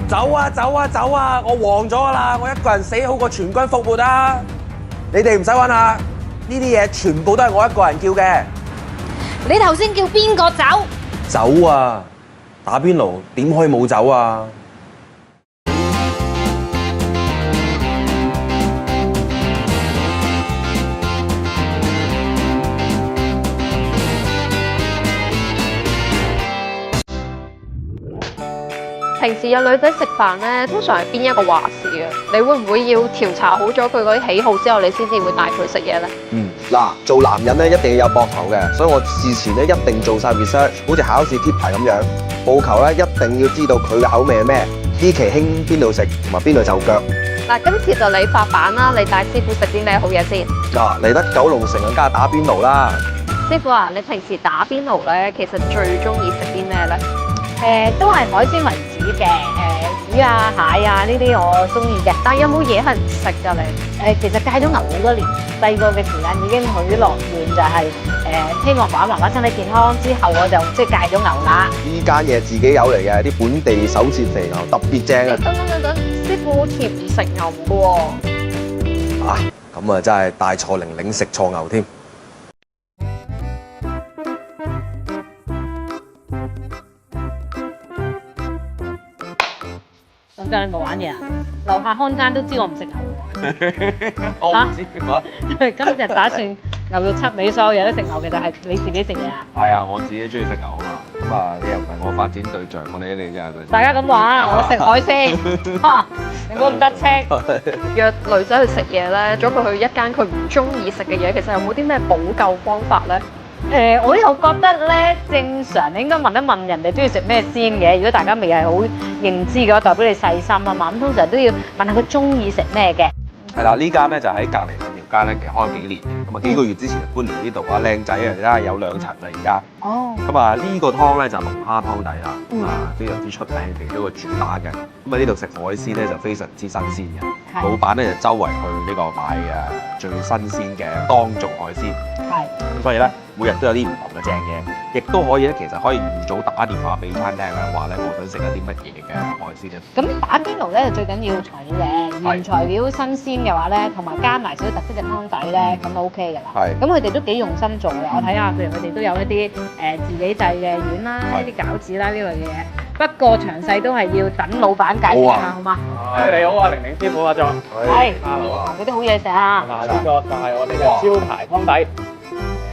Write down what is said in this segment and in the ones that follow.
走啊走啊走啊！我黃咗㗎啦，我一個人死好過全軍覆沒啊！你哋唔使揾啦，呢啲嘢全部都係我一個人叫嘅。你頭先叫邊個走？走啊！打邊爐點可以冇走啊？平時有女仔食飯咧，通常係邊一個話事嘅？你會唔會要調查好咗佢嗰啲喜好之後，你先至會帶佢食嘢咧？嗱，做男人咧一定要有膊頭嘅，所以我事前咧一定做晒 research，好似考試貼題咁樣，務求咧一定要知道佢嘅口味係咩，呢期興邊度食同埋邊度就腳。嗱，今次就你發辦啦，你帶師傅食啲咩好嘢先？嗱，嚟得九龍城梗係打邊爐啦。師傅啊，你平時打邊爐咧，其實最中意食啲咩咧？都係海鮮為主嘅，魚啊、蟹啊呢啲我中意嘅。但有冇嘢係唔食㗎你？其實戒咗牛好多年，細個嘅時間已經許諾願就係希望爸爸媽媽身體健康，之後我就即係戒咗牛啦。呢間嘢自己有嚟嘅，啲本地手切肥牛特別正啊！等，師傅好似唔食牛嘅喎。啊，咁啊真係大錯零零食錯牛添。咁真係冇玩嘢啊！樓下看更都知我唔食牛喎。我唔知乜。因為今日打算牛肉七尾，所有嘢都食牛嘅，就係你自己食嘢啊！係啊，我自己中意食牛啊嘛。咁啊，你又唔係我發展對象，我哋一定真係對象。大家咁話，我食海鮮，嚇你估唔得戚。約女仔去食嘢咧，咗佢去一間佢唔中意食嘅嘢，其實有冇啲咩補救方法咧？我又覺得咧，正常你應該問一問人哋中意食咩先嘅。如果大家未係好認知嘅話，代表你細心啊嘛。咁通常都要問下佢中意食咩嘅。係啦，呢間咧就喺隔離兩條街咧，其實開咗幾年嘅。咁啊幾個月之前搬嚟呢度啊，靚仔啊，而家有2層啦而家。哦。咁啊呢個湯咧就龍蝦湯底啦，咁啊非常之出名，其中一個主打嘅。咁啊呢度食海鮮咧就非常之新鮮嘅。係老闆咧就周圍去呢個買最新鮮嘅當造海鮮。係。咁所以咧，每日都有啲唔同嘅正嘢，亦都可以咧，其實可以預早打電話俾餐廳咧，話咧我想食一啲乜嘢嘅海鮮嘅。咁打邊爐咧，最緊要材料嘅，原材料新鮮嘅話咧，同埋加埋少少特色嘅湯底咧，咁 OK 㗎啦。係。咁佢哋都幾用心做嘅，我睇下，譬如佢哋都有一啲自己製嘅丸啦，一啲餃子啦呢類嘅嘢。不過詳細都係要等老闆介紹下，好嗎？你好啊，玲玲師傅啊，仲係。 Hello 有啲好嘢食啊！嗱，呢個就係我哋嘅招牌湯底，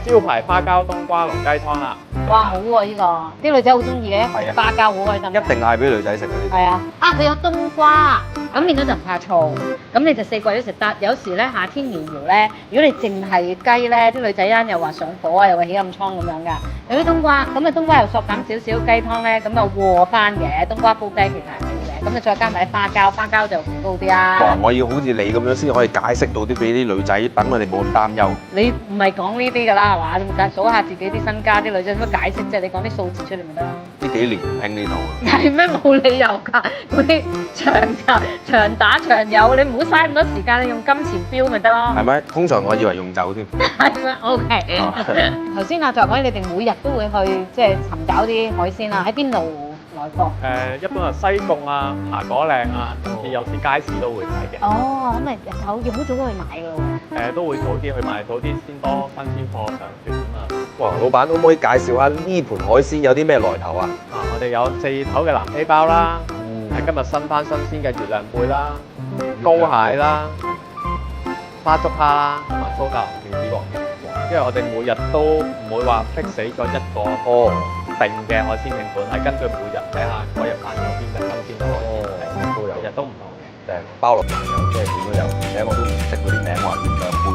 招牌花膠冬瓜龍雞湯啦。哇，好喎呢個，啲女仔好中意嘅，花膠好開心。一定嗌俾女仔食嘅。係啊，佢有冬瓜，咁變咗就唔怕燥，咁你就4季都食得。有時咧夏天炎熱咧，如果你淨係雞咧，啲女仔咧又話上火啊，又話起暗瘡咁樣㗎。有啲冬瓜，咁啊冬瓜又索減少少，雞湯咧咁就和翻嘅，冬瓜煲雞其實係好嘅。咁你再加埋啲花膠，花膠就高啲啊。哇！我要好似你咁樣先可以解釋到啲俾啲女仔，等佢哋冇咁擔憂。你唔係講呢啲㗎啦，係嘛？你數下自己啲身家，啲女仔點樣解釋啫？你講啲數字出嚟咪得咯。呢幾年唔興呢度係咩？冇理由㗎，嗰啲長打長有，你唔好嘥咁多時間，你用金錢標咪得咯。係咪？通常我以為用酒添。係咩？OK。頭先阿作講你哋每日都會去即係尋找啲海鮮啊，喺邊度來貨？一般係西貢啊、茶果嶺啊，甚至有時街市都會睇嘅。哦，咁咪日頭要好早都去買㗎咯喎。都會早啲去買，早啲先多新鮮貨上船啊。哇，老闆可唔可以介紹下呢盤海鮮有啲咩來頭啊？我哋有4頭嘅南非鮑啦，係今日新翻新鮮嘅月亮貝啦、膏蟹啦、花竹蝦啦，同埋蘇格蘭電子王嘅。因為我哋每日都唔會話逼死咗一個定嘅海鮮拼盤，係根據每日睇下嗰日翻咗邊隻新鮮嘅海鮮，都有，日都唔同嘅。包落埋有，即係點都有，而且我都唔識嗰啲名，話月亮貝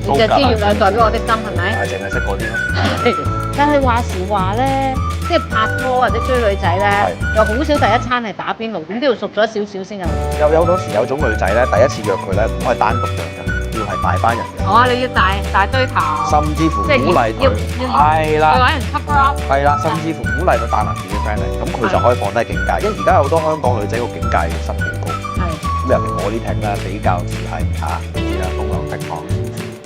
你就知月亮代表我的心係咪？淨係識嗰啲咯。但係話時話咧，即係拍拖或者追女仔咧，又好少第一餐係打邊爐，點都要熟咗少少先有。有嗰時有種女仔咧，第一次約佢咧，唔可以單獨約嘅，要係大班人嘅。哦，你要大堆頭，甚至乎鼓勵佢，係啦，揾人 cover up，係啦，甚至乎鼓勵佢帶埋自己 friend 嚟，咁佢就可以放低境界，因為而家有好多香港女仔個境界十幾高，咁尤其我呢艇咧比較似係你知啦，風浪倜儻，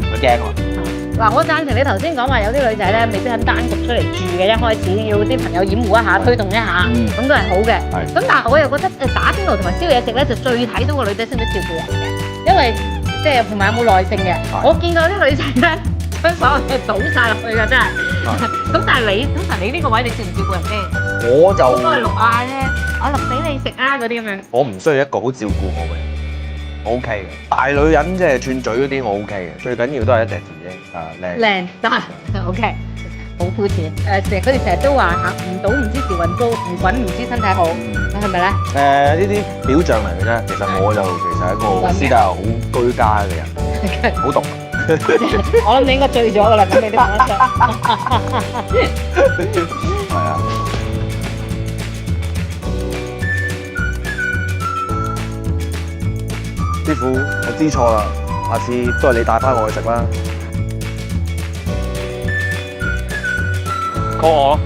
佢驚喎。嗱，我贊成你頭先講話有啲女仔咧未必肯單獨出嚟住嘅，一開始要啲朋友掩護一下、推動一下，咁都係好嘅。係咁但係我又覺得打邊爐同埋燒嘢食咧，就最睇到個女仔識唔識照顧人嘅，因為即係同埋有冇耐性嘅。我見過啲女仔咧將所有嘢倒晒落去㗎，真係。咁但係你通常你呢個位你照唔照顧人先？我就都係錄啊啫，我錄俾你食啊嗰啲咁樣。我唔需要一個好照顧我嘅人，我 OK 嘅。大女人即係串嘴嗰啲我 OK 嘅，最緊要都係一隻字啫，靚。靚得 OK， 好膚淺。佢哋成日都話行唔到唔知時運高，唔滾唔知身體好，係咪咧？呢啲表象嚟嘅啫，其實我就其實係一個私底下好居家嘅人，好獨立。我諗你應該醉咗㗎啦，咁你都講得出。係啊。師傅，我知錯啦，下次都係你帶翻我去食啦。 call 我咯。